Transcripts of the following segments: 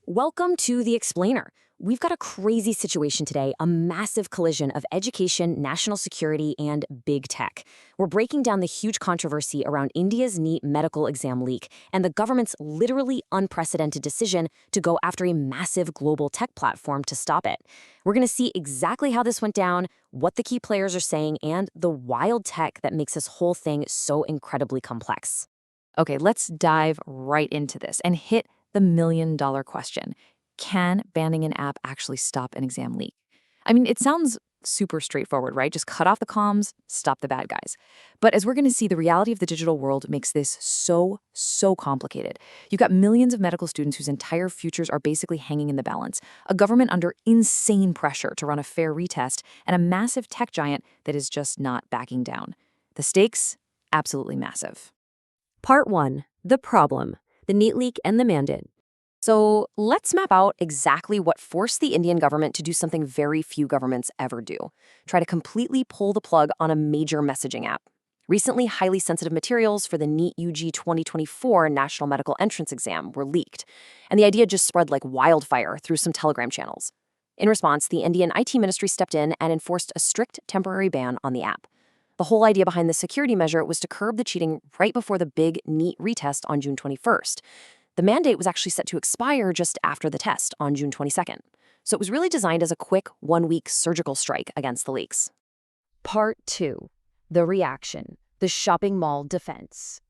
Welcome to The Explainer. We've got a crazy situation today, a massive collision of education, national security, and big tech. We're breaking down the huge controversy around India's NEET medical exam leak and the government's literally unprecedented decision to go after a massive global tech platform to stop it. We're going to see exactly how this went down, what the key players are saying, and the wild tech that makes this whole thing so incredibly complex. Okay, let's dive right into this and hit the million-dollar question. Can banning an app actually stop an exam leak? I mean, it sounds super straightforward, right? Just cut off the comms, stop the bad guys. But as we're going to see, the reality of the digital world makes this so complicated. You've got millions of medical students whose entire futures are basically hanging in the balance, a government under insane pressure to run a fair retest, and a massive tech giant that is just not backing down. The stakes, absolutely massive. Part 1. The problem. The NEET leak and the mandate. So let's map out exactly what forced the Indian government to do something very few governments ever do. Try to completely pull the plug on a major messaging app. Recently, highly sensitive materials for the NEET UG 2024 National Medical Entrance Exam were leaked, and the idea just spread like wildfire through some Telegram channels. In response, the Indian IT ministry stepped in and enforced a strict temporary ban on the app. The whole idea behind the security measure was to curb the cheating right before the big NEET retest on June 21st. The mandate was actually set to expire just after the test on June 22nd. So it was really designed as a quick, one-week surgical strike against the leaks. Part 2. The reaction. The shopping mall defense.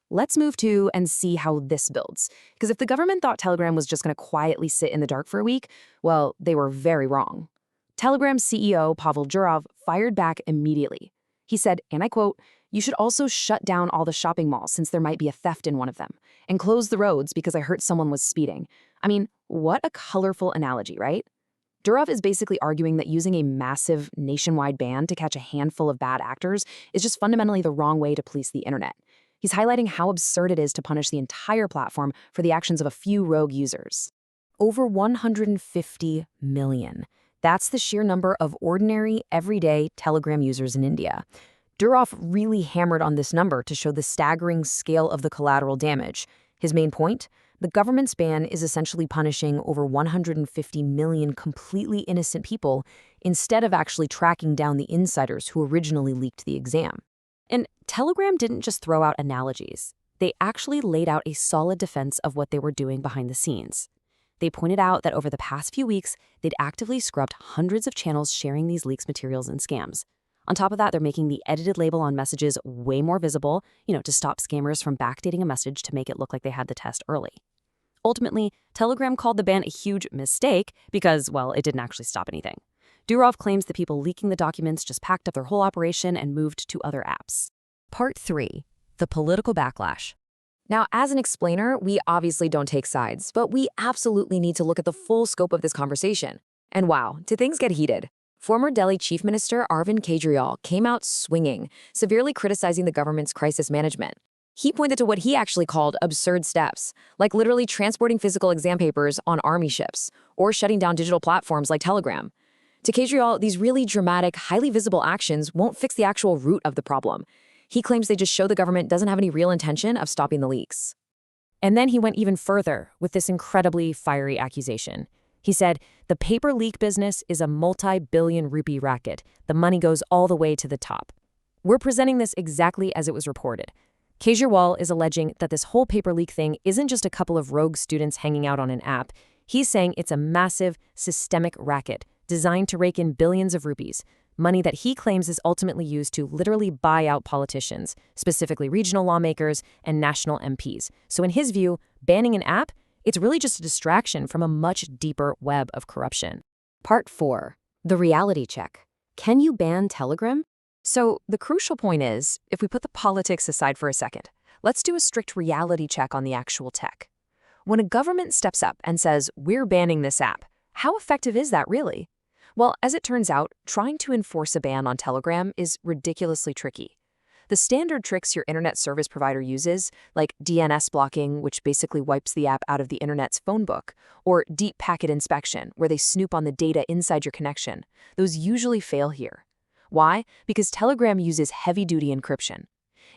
Let's move to and see how this builds. Because if the government thought Telegram was just going to quietly sit in the dark for a week, well, they were very wrong. Telegram's CEO, Pavel Durov, fired back immediately. He said, and I quote, "You should also shut down all the shopping malls since there might be a theft in one of them, and close the roads because I heard someone was speeding." I mean, what a colorful analogy, right? Durov is basically arguing that using a massive nationwide ban to catch a handful of bad actors is just fundamentally the wrong way to police the internet. He's highlighting how absurd it is to punish the entire platform for the actions of a few rogue users. Over 150 million. That's the sheer number of ordinary, everyday Telegram users in India. Durov really hammered on this number to show the staggering scale of the collateral damage. His main point? The government's ban is essentially punishing over 150 million completely innocent people instead of actually tracking down the insiders who originally leaked the exam. And Telegram didn't just throw out analogies. They actually laid out a solid defense of what they were doing behind the scenes. They pointed out that over the past few weeks, they'd actively scrubbed hundreds of channels sharing these leaks materials and scams. On top of that, they're making the edited label on messages way more visible, to stop scammers from backdating a message to make it look like they had the test early. Ultimately, Telegram called the ban a huge mistake because, well, it didn't actually stop anything. Durov claims the people leaking the documents just packed up their whole operation and moved to other apps. Part 3. The political backlash. Now, as an explainer, we obviously don't take sides, but we absolutely need to look at the full scope of this conversation. And wow, did things get heated? Former Delhi Chief Minister Arvind Kejriwal came out swinging, severely criticizing the government's crisis management. He pointed to what he actually called absurd steps, like literally transporting physical exam papers on army ships, or shutting down digital platforms like Telegram. To Kejriwal, these really dramatic, highly visible actions won't fix the actual root of the problem. He claims they just show the government doesn't have any real intention of stopping the leaks. And then he went even further with this incredibly fiery accusation. He said, the paper leak business is a multi-billion rupee racket. The money goes all the way to the top. We're presenting this exactly as it was reported. Kejriwal is alleging that this whole paper leak thing isn't just a couple of rogue students hanging out on an app. He's saying it's a massive, systemic racket designed to rake in billions of rupees, money that he claims is ultimately used to literally buy out politicians, specifically regional lawmakers and national MPs. So in his view, banning an app, it's really just a distraction from a much deeper web of corruption. Part 4. The reality check. Can you ban Telegram? So the crucial point is, if we put the politics aside for a second, let's do a strict reality check on the actual tech. When a government steps up and says, we're banning this app, how effective is that really? Well, as it turns out, trying to enforce a ban on Telegram is ridiculously tricky. The standard tricks your internet service provider uses, like DNS blocking, which basically wipes the app out of the internet's phone book, or deep packet inspection, where they snoop on the data inside your connection, those usually fail here. Why? Because Telegram uses heavy-duty encryption.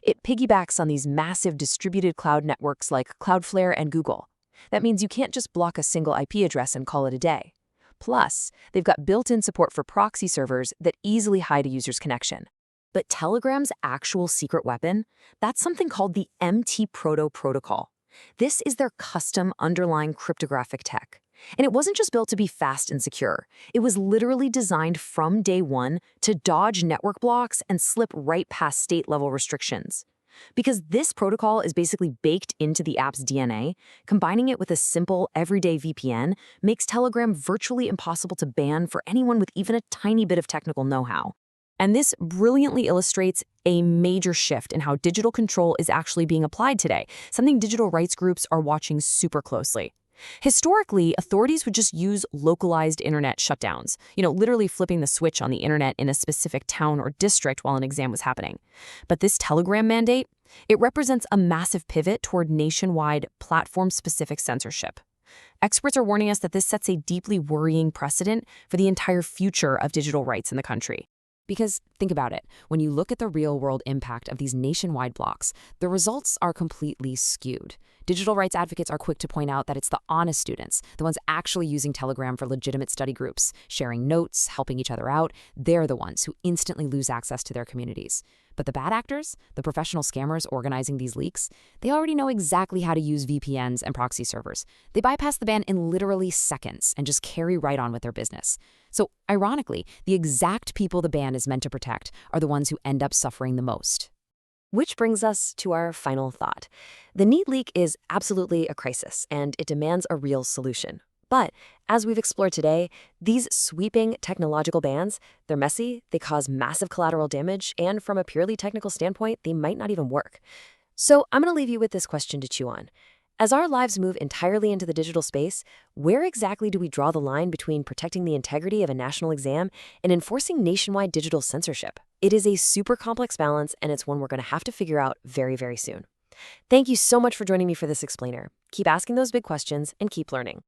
It piggybacks on these massive distributed cloud networks like Cloudflare and Google. That means you can't just block a single IP address and call it a day. Plus, they've got built-in support for proxy servers that easily hide a user's connection. But Telegram's actual secret weapon, that's something called the MT-Proto protocol. This is their custom underlying cryptographic tech. And it wasn't just built to be fast and secure. It was literally designed from day one to dodge network blocks and slip right past state-level restrictions. Because this protocol is basically baked into the app's DNA, combining it with a simple, everyday VPN makes Telegram virtually impossible to ban for anyone with even a tiny bit of technical know-how. And this brilliantly illustrates a major shift in how digital control is actually being applied today, something digital rights groups are watching super closely. Historically, authorities would just use localized internet shutdowns, literally flipping the switch on the internet in a specific town or district while an exam was happening. But this Telegram mandate, it represents a massive pivot toward nationwide, platform-specific censorship. Experts are warning us that this sets a deeply worrying precedent for the entire future of digital rights in the country. Because think about it, when you look at the real-world impact of these nationwide blocks, the results are completely skewed. Digital rights advocates are quick to point out that it's the honest students, the ones actually using Telegram for legitimate study groups, sharing notes, helping each other out, they're the ones who instantly lose access to their communities. But the bad actors, the professional scammers organizing these leaks, they already know exactly how to use VPNs and proxy servers. They bypass the ban in literally seconds and just carry right on with their business. So, ironically, the exact people the ban is meant to protect are the ones who end up suffering the most. Which brings us to our final thought. The NEET leak is absolutely a crisis, and it demands a real solution. But as we've explored today, these sweeping technological bans, they're messy, they cause massive collateral damage, and from a purely technical standpoint, they might not even work. So I'm going to leave you with this question to chew on. As our lives move entirely into the digital space, where exactly do we draw the line between protecting the integrity of a national exam and enforcing nationwide digital censorship? It is a super complex balance, and it's one we're going to have to figure out very, very soon. Thank you so much for joining me for this explainer. Keep asking those big questions and keep learning.